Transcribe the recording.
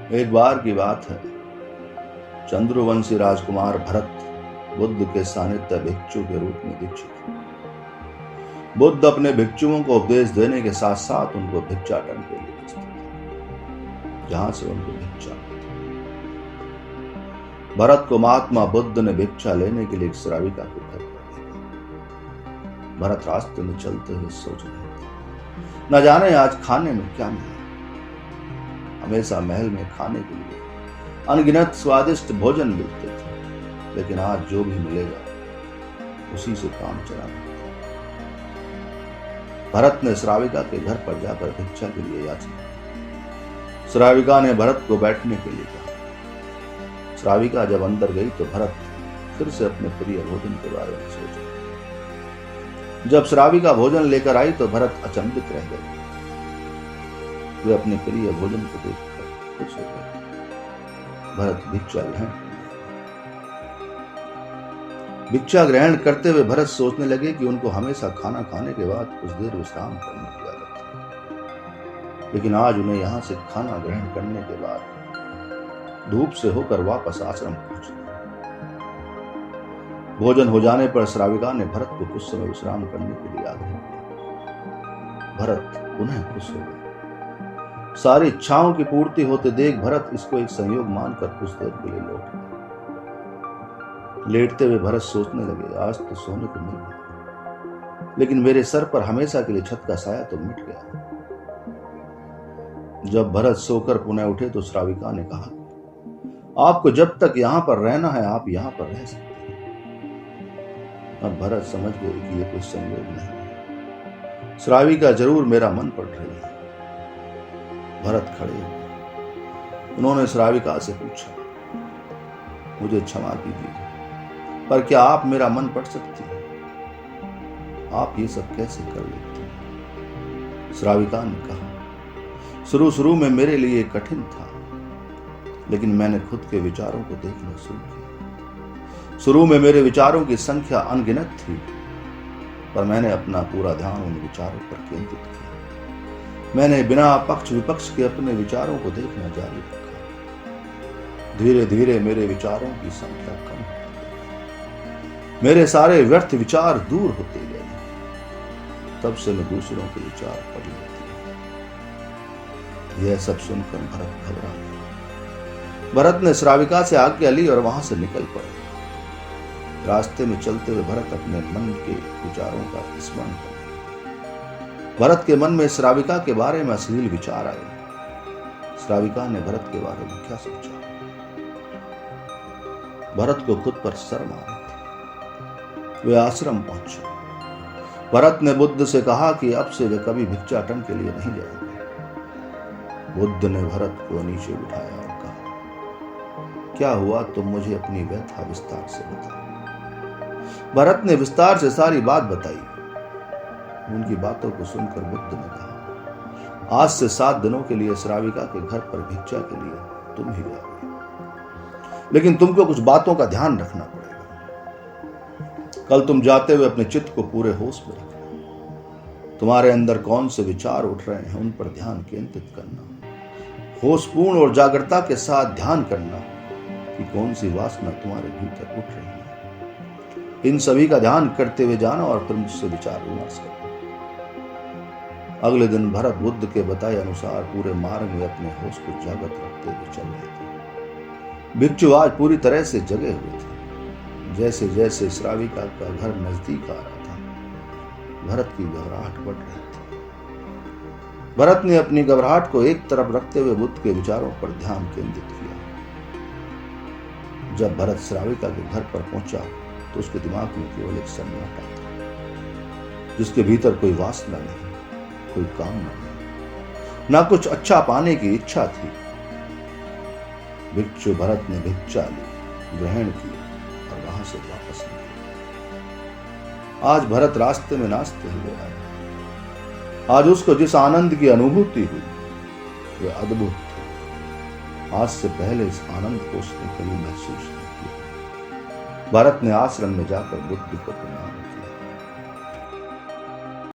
एक बार की बात है, चंद्रवंशी राजकुमार भरत बुद्ध के सानिध्य भिक्षु के रूप में दीक्षित थे। बुद्ध अपने भिक्षुओं को उपदेश देने के साथ साथ उनको भिक्षाटन के लिए भेजते थे, जहां से उनको भिक्षा मिलती। भरत को महात्मा बुद्ध ने भिक्षा लेने के लिए एक श्राविका के घर पर भेजा। भरत रास्ते में चलते हुए सोच रहे थे, न जाने आज खाने में क्या मिले। हमेशा महल में खाने के लिए अनगिनत स्वादिष्ट भोजन मिलते थे, लेकिन आज जो भी मिलेगा उसी से काम चलाना। भरत ने श्राविका के घर पर जाकर भिक्षा के लिए याचना। श्राविका ने भरत को बैठने के लिए कहा। श्राविका जब अंदर गई तो भरत फिर से अपने प्रिय भोजन के बारे में सोचा। जब श्राविका भोजन लेकर आई तो भरत अचंभित रह गए। वे अपने प्रिय भोजन को देखकर खुश हो गए। भरत भिक्षा ग्रहण करते हुए भरत सोचने लगे कि उनको हमेशा खाना खाने के बाद कुछ देर विश्राम करने की आदत है, लेकिन आज उन्हें यहां से खाना ग्रहण करने के बाद धूप से होकर वापस आश्रम पहुंचना। भोजन हो जाने पर श्राविका ने भरत को कुछ समय विश्राम करने के लिए आग्रह किया। भरत पुनः खुश हो गए। सारी इच्छाओं की पूर्ति होते देख भरत इसको एक संयोग मानकर कुछ देर के लिए लौट गए। लेटते हुए भरत सोचने लगे, आज तो सोने को मिल गया, लेकिन मेरे सर पर हमेशा के लिए छत का साया तो मिट गया। जब भरत सोकर पुनः उठे तो श्राविका ने कहा, आपको जब तक यहां पर रहना है आप यहां पर रह सकते हैं। अब भरत समझ गए कि यह कोई संयोग नहीं है, श्राविका जरूर मेरा मन पढ़ रही है। भरत खड़े हुए। उन्होंने श्राविका से पूछा, मुझे क्षमा कीजिए, पर क्या आप मेरा मन पढ़ सकती हैं? आप ये सब कैसे कर लेती हैं? श्राविका ने कहा, शुरू में मेरे लिए कठिन था, लेकिन मैंने खुद के विचारों को देखना शुरू किया। शुरू में मेरे विचारों की संख्या अनगिनत थी, पर मैंने अपना पूरा ध्यान उन विचारों पर केंद्रित किया। मैंने बिना पक्ष विपक्ष के अपने विचारों को देखना जारी रखा। धीरे धीरे मेरे विचारों की संख्या कम होती गई। मेरे सारे व्यर्थ विचार दूर होते गए। तब से मैं दूसरों के विचार पढ़ लेती हूं। यह सब सुनकर भरत घबरा गया। भरत ने श्राविका से आज्ञा ली और वहां से निकल पड़े। रास्ते में चलते हुए भरत अपने मन के विचारों का स्मरण कर। भरत के मन में श्राविका के बारे में अश्लील विचार आए। श्राविका ने भरत के बारे में क्या सोचा? भरत को खुद पर शर्म आ रही थी। वे आश्रम पहुंचे। भरत ने बुद्ध से कहा कि अब से वे कभी भिक्षाटन के लिए नहीं जाएंगे। बुद्ध ने भरत को नीचे बिठाया और कहा, क्या हुआ, तुम मुझे अपनी व्यथा विस्तार से बताओ। भरत ने विस्तार से सारी बात बताई। उनकी बातों को सुनकर बुद्ध ने कहा, आज से 7 दिनों के लिए श्राविका के घर पर भिक्षा के लिए तुम ही जाओगे, लेकिन तुमको कुछ बातों का ध्यान रखना पड़ेगा। कल तुम जाते हुए अपने चित्त को पूरे होश में रखना। तुम्हारे अंदर कौन से विचार उठ रहे हैं उन पर ध्यान केंद्रित करना। होशपूर्ण और जागरूकता के साथ ध्यान करना कि कौन सी वासना तुम्हारे भीतर उठ रही है। इन सभी का ध्यान करते हुए जाना और फिर मुझसे विचार विमर्श करना। अगले दिन भरत बुद्ध के बताए अनुसार पूरे मार्ग में अपने होश को जागृत रखते हुए चल रहे थे। भिक्षु आज पूरी तरह से जगे हुए थे। जैसे जैसे श्राविका का घर नजदीक आ रहा था, भरत की घबराहट बढ़ रही थी। भरत ने अपनी घबराहट को एक तरफ रखते हुए बुद्ध के विचारों पर ध्यान केंद्रित किया। जब भरत श्राविका के घर पर पहुंचा तो उसके दिमाग में केवल एक सन्नाटा था, जिसके भीतर कोई वासना नहीं, कोई कामना नहीं, ना कुछ अच्छा पाने की इच्छा थी। भिक्षु भरत ने भिक्षा ली, ग्रहण की और वहां से वापस निकले। आज भरत रास्ते में नाचते हुए आया। आज उसको जिस आनंद की अनुभूति हुई वह अद्भुत थी। आज से पहले इस आनंद को उसने कभी महसूस नहीं किया। भरत ने आश्रम में जाकर बुद्ध को प्रणाम